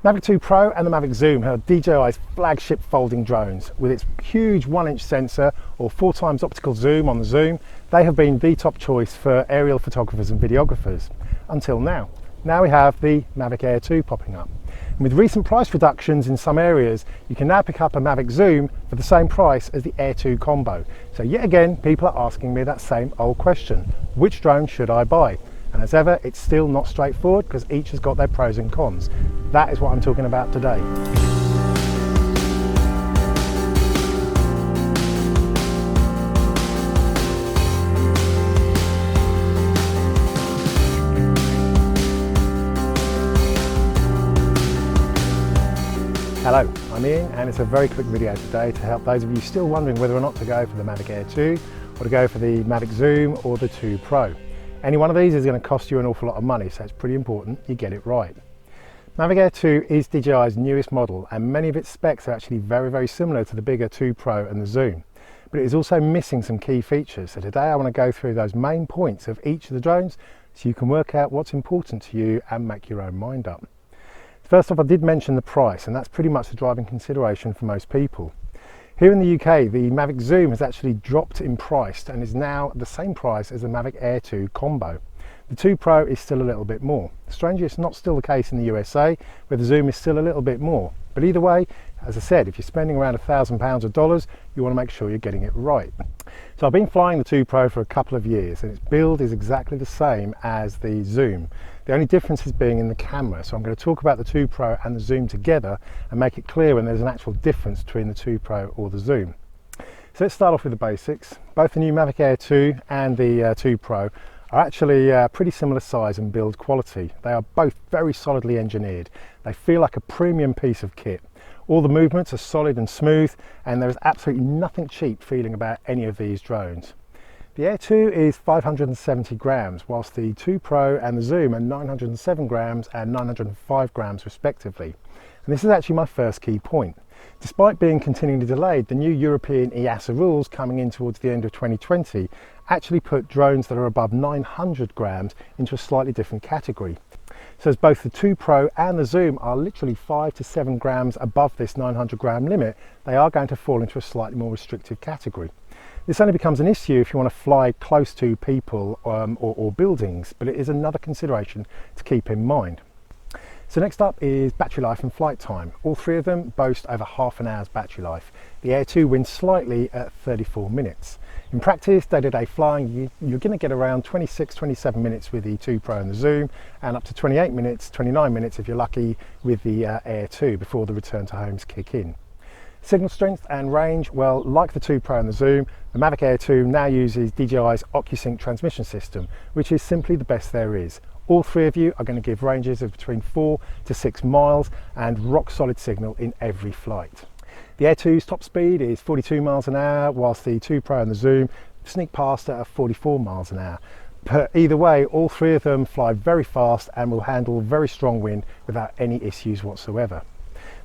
Mavic 2 Pro and the Mavic Zoom are DJI's flagship folding drones. With its huge 1-inch sensor or 4x optical zoom on the zoom, they have been the top choice for aerial photographers and videographers. Until now. Now we have the Mavic Air 2 popping up. And with recent price reductions in some areas, you can now pick up a Mavic Zoom for the same price as the Air 2 combo. So yet again, people are asking me that same old question: which drone should I buy? And as ever, it's still not straightforward because each has got their pros and cons. That is what I'm talking about today. Hello, I'm Ian, and it's a very quick video today to help those of you still wondering whether or not to go for the Mavic Air 2 or to go for the Mavic Zoom or the 2 Pro. Any one of these is going to cost you an awful lot of money, so it's pretty important you get it right. Mavic Air 2 is DJI's newest model, and many of its specs are actually very similar to the bigger 2 Pro and the Zoom. But it is also missing some key features, so today I want to go through those main points of each of the drones so you can work out what's important to you and make your own mind up. First off, I did mention the price, and that's pretty much the driving consideration for most people. Here in the UK, the Mavic Zoom has actually dropped in price and is now the same price as the Mavic Air 2 combo. The 2 Pro is still a little bit more. Strangely, it's not still the case in the USA, where the Zoom is still a little bit more. But either way, as I said, if you're spending around £1,000 or dollars, you want to make sure you're getting it right. So I've been flying the 2 Pro for a couple of years, and its build is exactly the same as the Zoom. The only difference is being in the camera, so I'm going to talk about the 2 Pro and the Zoom together and make it clear when there's an actual difference between the 2 Pro or the Zoom. So let's start off with the basics. Both the new Mavic Air 2 and the 2 Pro are actually pretty similar size and build quality. They are both very solidly engineered. They feel like a premium piece of kit. All the movements are solid and smooth, and there is absolutely nothing cheap feeling about any of these drones. The Air 2 is 570 grams, whilst the 2 Pro and the Zoom are 907 grams and 905 grams respectively. And this is actually my first key point. Despite being continually delayed, the new European EASA rules coming in towards the end of 2020 actually put drones that are above 900 grams into a slightly different category. So as both the 2 Pro and the Zoom are literally 5 to 7 grams above this 900 gram limit, they are going to fall into a slightly more restrictive category. This only becomes an issue if you want to fly close to people or buildings, but it is another consideration to keep in mind. So next up is battery life and flight time. All three of them boast over half an hour's battery life. The Air 2 wins slightly at 34 minutes. In practice, day-to-day flying, you're going to get around 26-27 minutes with the 2 Pro and the Zoom, and up to 29 minutes if you're lucky with the Air 2 before the return to homes kick in. Signal strength and range, well, like the 2 Pro and the Zoom, the Mavic Air 2 now uses DJI's OcuSync transmission system, which is simply the best there is. All three of you are going to give ranges of between 4 to 6 miles and rock solid signal in every flight. The Air 2's top speed is 42 miles an hour, whilst the 2 Pro and the Zoom sneak past at 44 miles an hour. But either way, all three of them fly very fast and will handle very strong wind without any issues whatsoever.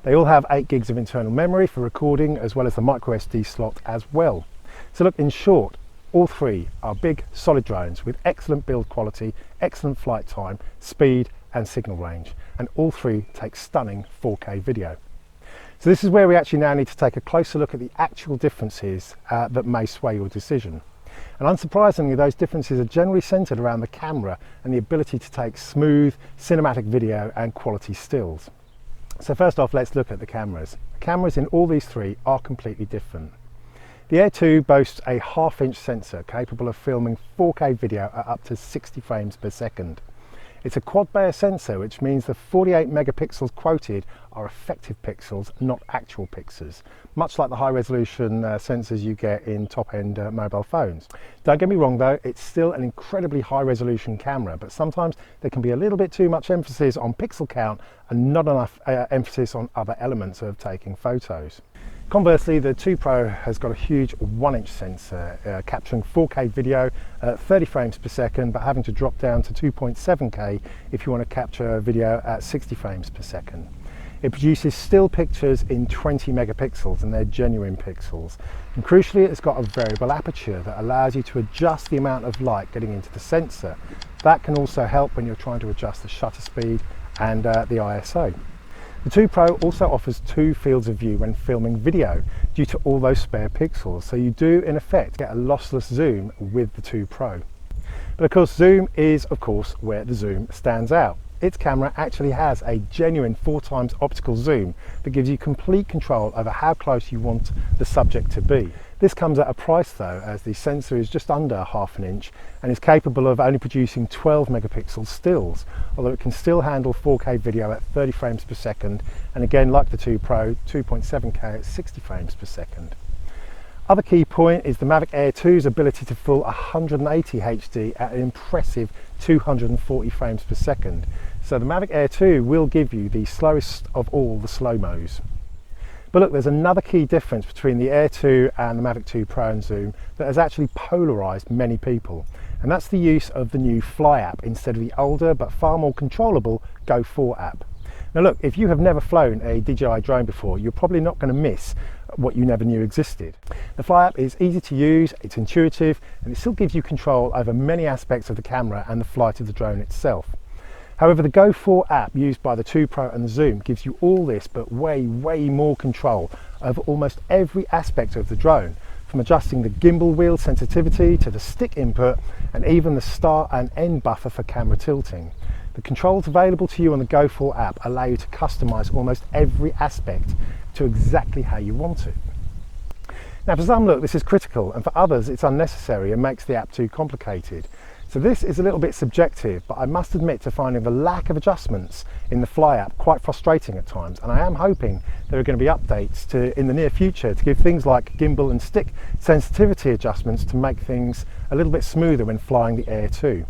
They all have 8 gigs of internal memory for recording, as well as the micro SD slot as well. So look, in short, all three are big, solid drones with excellent build quality, excellent flight time, speed and signal range. And all three take stunning 4K video. So this is where we actually now need to take a closer look at the actual differences that may sway your decision. And unsurprisingly, those differences are generally centered around the camera and the ability to take smooth, cinematic video and quality stills. So first off, let's look at the cameras. The cameras in all these three are completely different. The Air 2 boasts a 1/2-inch sensor capable of filming 4K video at up to 60 frames per second. It's a quad-layer sensor, which means the 48 megapixels quoted are effective pixels, not actual pixels, much like the high-resolution sensors you get in top-end mobile phones. Don't get me wrong though, it's still an incredibly high-resolution camera, but sometimes there can be a little bit too much emphasis on pixel count and not enough emphasis on other elements of taking photos. Conversely, the 2 Pro has got a huge 1-inch sensor capturing 4K video at 30 frames per second, but having to drop down to 2.7K if you want to capture video at 60 frames per second. It produces still pictures in 20 megapixels, and they're genuine pixels. And crucially, it's got a variable aperture that allows you to adjust the amount of light getting into the sensor. That can also help when you're trying to adjust the shutter speed and the ISO. The 2 Pro also offers 2 fields of view when filming video due to all those spare pixels, so you do in effect get a lossless zoom with the 2 Pro. But of course, zoom is of course where the zoom stands out. Its camera actually has a genuine 4x optical zoom that gives you complete control over how close you want the subject to be. This comes at a price though, as the sensor is just under 1/2 inch and is capable of only producing 12 megapixel stills, although it can still handle 4K video at 30 frames per second, and again, like the 2 Pro, 2.7K at 60 frames per second. Other key point is the Mavic Air 2's ability to full 180 HD at an impressive 240 frames per second. So the Mavic Air 2 will give you the slowest of all the slow-mos. But look, there's another key difference between the Air 2 and the Mavic 2 Pro and Zoom that has actually polarized many people, and that's the use of the new Fly app instead of the older but far more controllable Go 4 app. Now look, if you have never flown a DJI drone before, you're probably not going to miss what you never knew existed. The Fly app is easy to use, it's intuitive, and it still gives you control over many aspects of the camera and the flight of the drone itself. However, the Go 4 app used by the 2 Pro and the Zoom gives you all this but way more control over almost every aspect of the drone, from adjusting the gimbal wheel sensitivity to the stick input and even the start and end buffer for camera tilting. The controls available to you on the Go 4 app allow you to customize almost every aspect to exactly how you want it. Now for some, look, this is critical, and for others it's unnecessary and makes the app too complicated. So this is a little bit subjective, but I must admit to finding the lack of adjustments in the Fly app quite frustrating at times, and I am hoping there are going to be updates in the near future to give things like gimbal and stick sensitivity adjustments to make things a little bit smoother when flying the Air 2.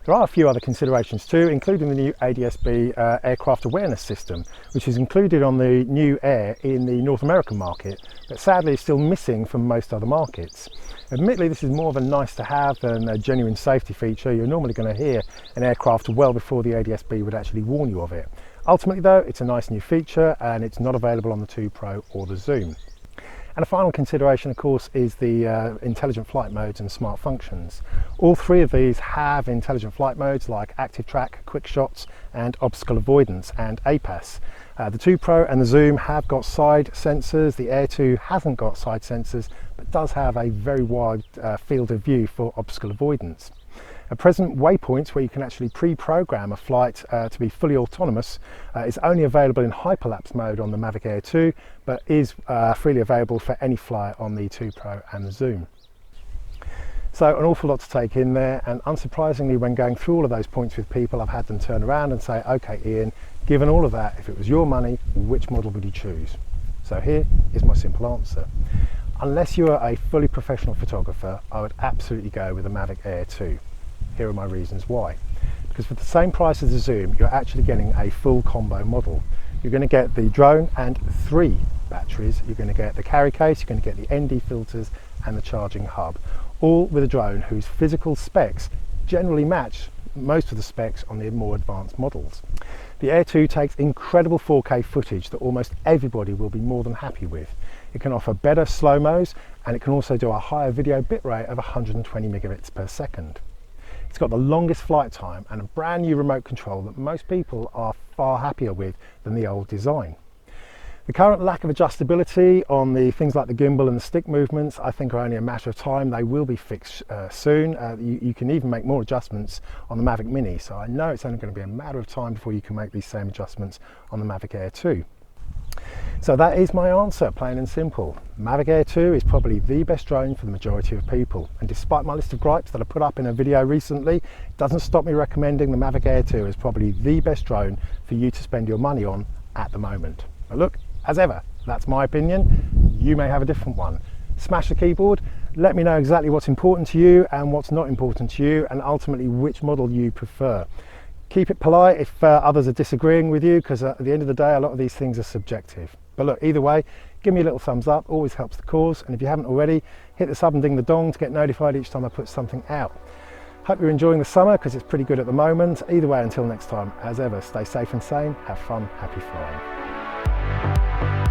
There are a few other considerations too, including the new ADS-B aircraft awareness system, which is included on the new Air in the North American market, but sadly is still missing from most other markets. Admittedly, this is more of a nice to have than a genuine safety feature. You're normally going to hear an aircraft well before the ADS-B would actually warn you of it. Ultimately though, it's a nice new feature and it's not available on the 2 Pro or the Zoom. And a final consideration, of course, is the intelligent flight modes and smart functions. All 3 of these have intelligent flight modes like active track, quick shots, and obstacle avoidance and APAS. The 2 Pro and the Zoom have got side sensors. The Air 2 hasn't got side sensors, but does have a very wide field of view for obstacle avoidance. At present, waypoints where you can actually pre-program a flight to be fully autonomous is only available in hyperlapse mode on the Mavic Air 2, but is freely available for any flight on the 2 Pro and the Zoom. So an awful lot to take in there, and unsurprisingly, when going through all of those points with people, I've had them turn around and say, okay Ian, given all of that, if it was your money, which model would you choose? So here is my simple answer. Unless you are a fully professional photographer, I would absolutely go with the Mavic Air 2. Here are my reasons why. Because for the same price as the Zoom, you're actually getting a full combo model. You're going to get the drone and 3 batteries. You're going to get the carry case, you're going to get the ND filters and the charging hub, all with a drone whose physical specs generally match most of the specs on the more advanced models. The Air 2 takes incredible 4K footage that almost everybody will be more than happy with. It can offer better slow-mos, and it can also do a higher video bitrate of 120 megabits per second. It's got the longest flight time and a brand new remote control that most people are far happier with than the old design. The current lack of adjustability on the things like the gimbal and the stick movements, I think, are only a matter of time. They will be fixed soon. You can even make more adjustments on the Mavic Mini, so I know it's only going to be a matter of time before you can make these same adjustments on the Mavic Air 2. So that is my answer, plain and simple. Mavic Air 2 is probably the best drone for the majority of people, and despite my list of gripes that I put up in a video recently, it doesn't stop me recommending the Mavic Air 2 as probably the best drone for you to spend your money on at the moment. But look, as ever, that's my opinion. You may have a different one. Smash the keyboard, let me know exactly what's important to you and what's not important to you, and ultimately which model you prefer. Keep it polite if others are disagreeing with you, because at the end of the day, a lot of these things are subjective. But look, either way, give me a little thumbs up, always helps the cause. And if you haven't already, hit the sub and ding the dong to get notified each time I put something out. Hope you're enjoying the summer, because it's pretty good at the moment. Either way, until next time, as ever, stay safe and sane, have fun, happy flying.